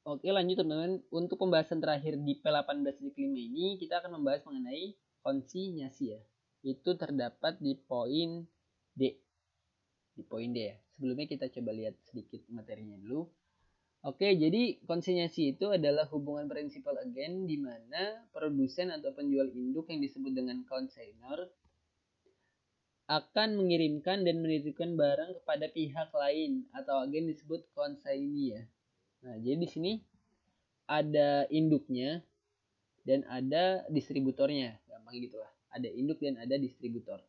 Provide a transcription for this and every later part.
Oke, lanjut teman-teman. Untuk pembahasan terakhir di P18.5 ini, kita akan membahas mengenai konsinyasi ya. Itu terdapat di poin D. Di poin D ya. Sebelumnya kita coba lihat sedikit materinya dulu. Oke, jadi konsinyasi itu adalah hubungan prinsipal agen di mana produsen atau penjual induk yang disebut dengan consignor akan mengirimkan dan menitipkan barang kepada pihak lain atau agen disebut consignee ya. Nah, jadi di sini ada induknya dan ada distributornya, gampang gitulah. Ada induk dan ada distributor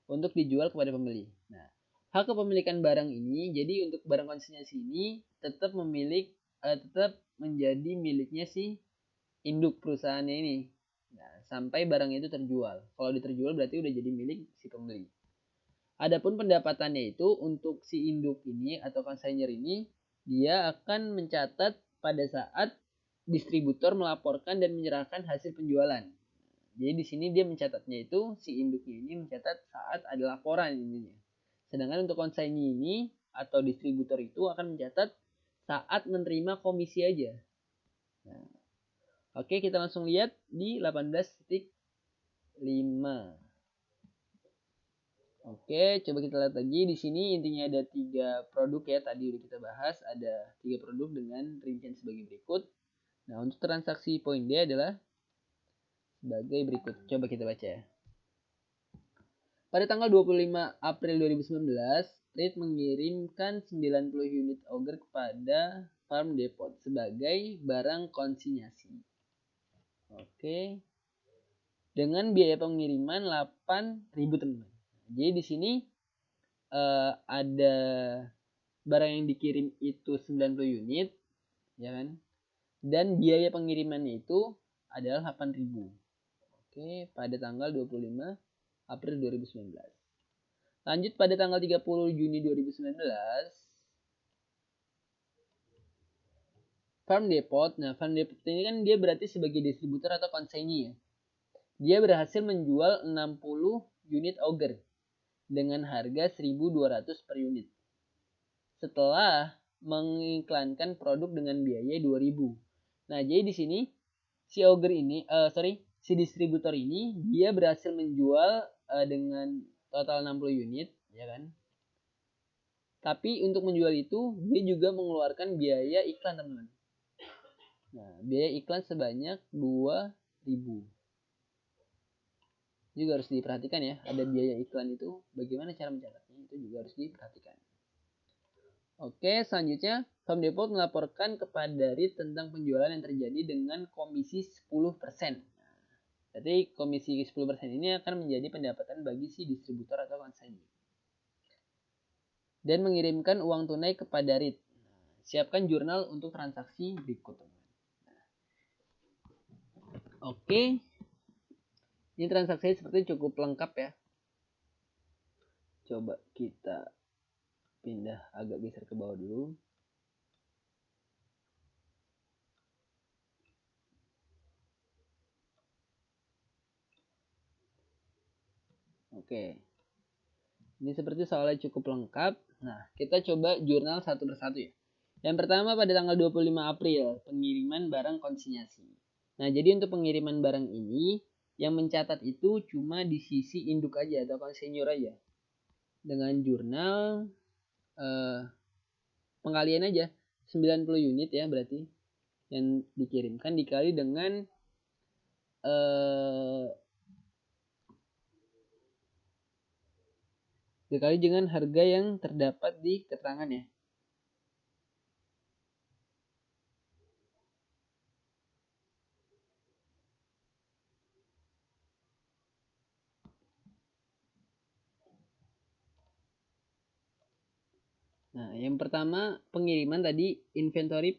untuk dijual kepada pembeli. Nah, hak kepemilikan barang ini, jadi untuk barang konsinyasi ini tetap tetap menjadi miliknya si induk perusahaannya ini. Nah, sampai barang itu terjual. Kalau diterjual berarti udah jadi milik si pembeli. Adapun pendapatannya itu untuk si induk ini atau consignor ini, dia akan mencatat pada saat distributor melaporkan dan menyerahkan hasil penjualan. Jadi di sini dia mencatatnya itu si induknya ini mencatat saat ada laporan intinya. Sedangkan untuk consignee ini atau distributor itu akan mencatat saat menerima komisi aja. Nah, oke, kita langsung lihat di 18.5. Oke, coba kita lihat lagi. Di sini intinya ada 3 produk ya. Tadi udah kita bahas. Ada 3 produk dengan rincian sebagai berikut. Nah, untuk transaksi poin D adalah sebagai berikut. Coba kita baca ya. Pada tanggal 25 April 2019, REIT mengirimkan 90 unit Auger kepada Farm Depot sebagai barang konsinyasi. Oke. Dengan biaya pengiriman 8.000 teman-teman. Jadi di sini ada barang yang dikirim itu 90 unit, ya kan? Dan biaya pengirimannya itu adalah 8.000. Oke, pada tanggal 25 April 2019. Lanjut pada tanggal 30 Juni 2019, Farm Depot. Nah, Farm Depot ini kan dia berarti sebagai distributor atau consignee ya. Dia berhasil menjual 60 unit Auger dengan harga 1.200 per unit. Setelah mengiklankan produk dengan biaya 2.000. Nah, jadi di sini si Auger ini, si distributor ini dia berhasil menjual dengan total 60 unit, ya kan? Tapi untuk menjual itu dia juga mengeluarkan biaya iklan, teman-teman. Nah, biaya iklan sebanyak 2.000. Juga harus diperhatikan ya, ada biaya iklan itu, bagaimana cara mencatatnya itu juga harus diperhatikan. Oke, selanjutnya Farm Depot melaporkan kepada REIT tentang penjualan yang terjadi dengan komisi 10%. Jadi komisi 10% ini akan menjadi pendapatan bagi si distributor atau consignee. Dan mengirimkan uang tunai kepada REIT. Siapkan jurnal untuk transaksi berikut. Oke. Ini transaksi seperti cukup lengkap ya. Coba kita pindah agak geser ke bawah dulu. Oke. Ini seperti soalnya cukup lengkap. Nah, kita coba jurnal satu persatu ya. Yang pertama pada tanggal 25 April, pengiriman barang konsinyasi. Nah, jadi untuk pengiriman barang ini, yang mencatat itu cuma di sisi induk aja atau consignor aja. Dengan jurnal pengalian aja 90 unit ya berarti yang dikirimkan dikali dengan harga yang terdapat di keterangan ya. Nah, yang pertama pengiriman tadi inventory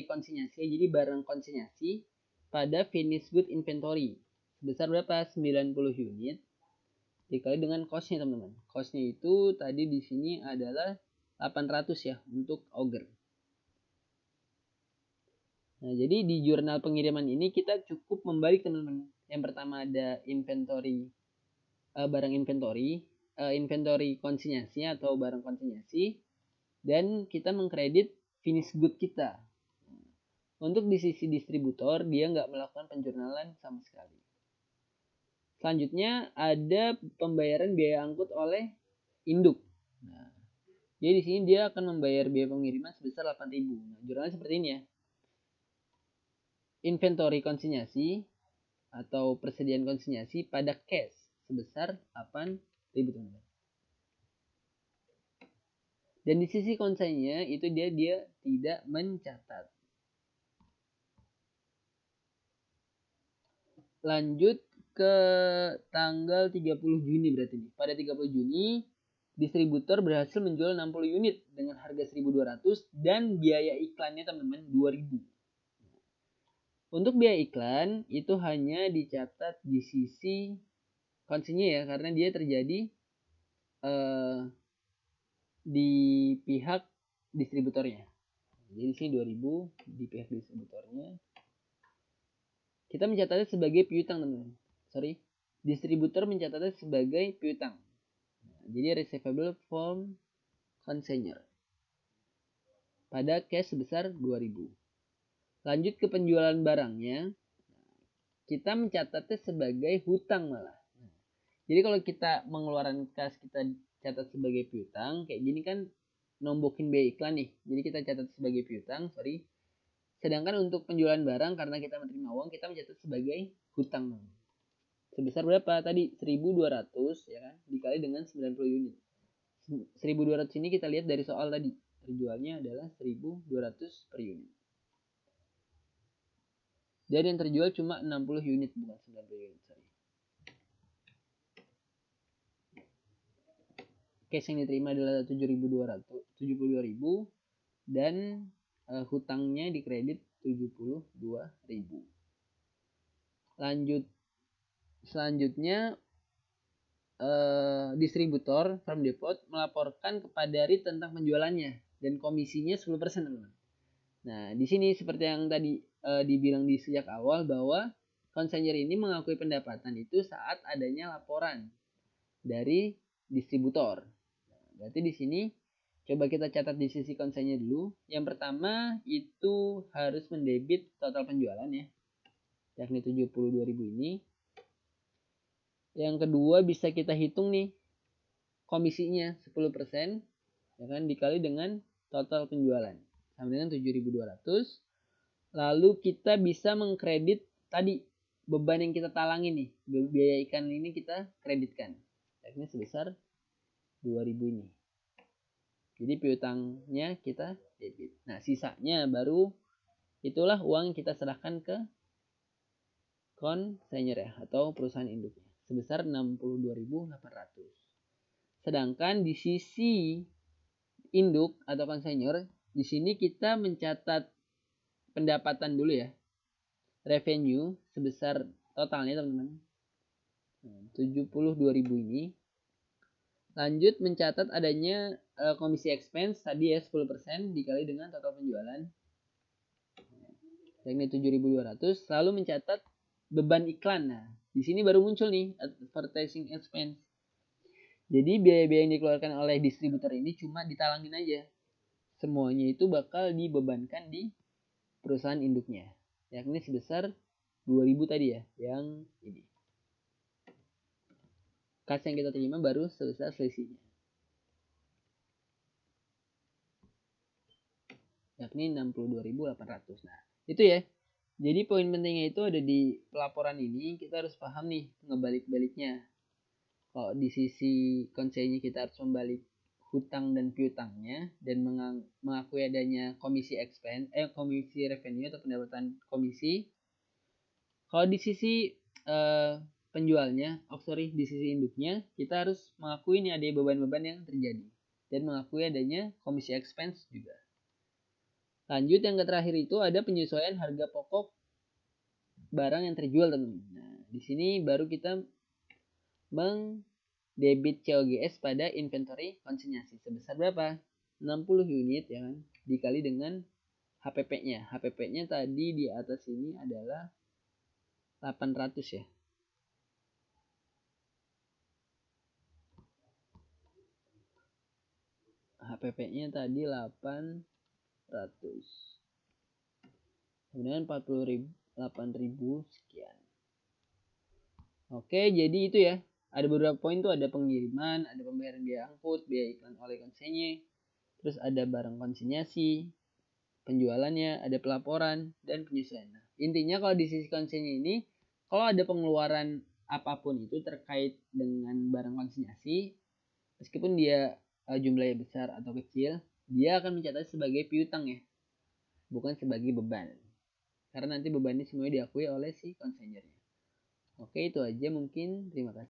konsinyasi. Jadi barang konsinyasi pada finished good inventory sebesar berapa? 90 unit dikali dengan costnya teman-teman. Costnya itu tadi di sini adalah 800 ya untuk Auger. Nah, jadi di jurnal pengiriman ini kita cukup membalik teman-teman. Yang pertama ada inventory barang inventory konsinyasi atau barang konsinyasi, dan kita mengkredit finish good kita. Untuk di sisi distributor, dia nggak melakukan penjurnalan sama sekali. Selanjutnya ada pembayaran biaya angkut oleh induk. Nah, jadi di sini dia akan membayar biaya pengiriman sebesar 8.000. Nah, jurnalnya seperti ini ya. Inventory konsinyasi atau persediaan konsinyasi pada cash sebesar 8.000 teman-teman. Dan di sisi konsinya itu dia tidak mencatat. Lanjut ke tanggal 30 Juni berarti nih. Pada 30 Juni distributor berhasil menjual 60 unit dengan harga 1.200 dan biaya iklannya teman-teman 2.000. Untuk biaya iklan itu hanya dicatat di sisi konsinya ya, karena dia terjadi di pihak distributornya. Jadi di sini 2.000 di pihak distributornya. Kita mencatatnya sebagai piutang teman-teman. Distributor mencatatnya sebagai piutang. Jadi receivable from consignor pada cash sebesar 2.000. Lanjut ke penjualan barangnya, kita mencatatnya sebagai hutang malah. Jadi kalau kita mengeluarkan kas kita catat sebagai piutang, kayak gini kan nombokin biaya iklan nih. Jadi kita catat sebagai piutang, Sedangkan untuk penjualan barang karena kita menerima uang, kita mencatat sebagai hutang. Sebesar berapa tadi? 1.200 ya kan, dikali dengan 90 unit. 1.200 ini kita lihat dari soal tadi. Terjualnya adalah 1.200 per unit. Dan yang terjual cuma 60 unit bukan 90 unit. Cash yang diterima adalah 72.000 dan hutangnya dikredit 72.000. Selanjutnya distributor Farm Depot melaporkan kepada RIT tentang penjualannya dan komisinya 10% teman-teman. Nah, di sini seperti yang tadi dibilang di sejak awal bahwa konsinyur ini mengakui pendapatan itu saat adanya laporan dari distributor. Berarti di sini coba kita catat di sisi konsinya dulu. Yang pertama itu harus mendebit total penjualan ya, yakni 72.000 ini. Yang kedua bisa kita hitung nih komisinya 10% ya kan, dikali dengan total penjualan sama dengan 7.200. Lalu kita bisa mengkredit tadi beban yang kita talangi nih, biaya ikan ini kita kreditkan, yakni sebesar 2.000 ini. Jadi piutangnya kita debit. Nah, sisanya baru itulah uang yang kita serahkan ke konsinyur ya, atau perusahaan induknya sebesar 62.800. Sedangkan di sisi induk atau konsinyur, di sini kita mencatat pendapatan dulu ya. Revenue sebesar totalnya teman-teman 72.000 ini. Lanjut mencatat adanya komisi expense tadi ya 10% dikali dengan total penjualan yakni 7.200. Lalu mencatat beban iklan. Nah, di sini baru muncul nih advertising expense. Jadi biaya-biaya yang dikeluarkan oleh distributor ini cuma ditalangin aja. Semuanya itu bakal dibebankan di perusahaan induknya, yakni sebesar 2.000 tadi ya, yang ini. Kas yang kita terima baru sebesar selisihnya, yakni 62.800. Nah, itu ya. Jadi poin pentingnya itu ada di pelaporan ini. Kita harus paham nih ngebalik-baliknya. Kalau di sisi konsinya kita harus membalik hutang dan piutangnya dan mengakui adanya komisi expense, komisi revenue atau pendapatan komisi. Kalau di sisi penjualnya, di sisi induknya kita harus mengakui ini ada beban-beban yang terjadi dan mengakui adanya komisi expense juga. Lanjut yang terakhir itu ada penyesuaian harga pokok barang yang terjual teman-teman. Nah, di sini baru kita mengdebit COGS pada inventory konsinyasi sebesar berapa? 60 unit ya kan, dikali dengan HPP-nya. HPP-nya tadi di atas ini adalah 800 ya. HPP-nya tadi 800. Kemudian 48.000 sekian. Oke, jadi itu ya. Ada beberapa poin tuh, ada pengiriman, ada pembayaran biaya angkut, biaya iklan oleh konsennya, terus ada barang konsinyasi, penjualannya, ada pelaporan, dan penyesuaian. Nah, intinya kalau di sisi konsennya ini, kalau ada pengeluaran apapun itu terkait dengan barang konsinyasi, meskipun dia jumlahnya besar atau kecil, dia akan mencatat sebagai piutang ya, bukan sebagai beban. Karena nanti bebannya semuanya diakui oleh si konsenjernya. Oke, itu aja mungkin. Terima kasih.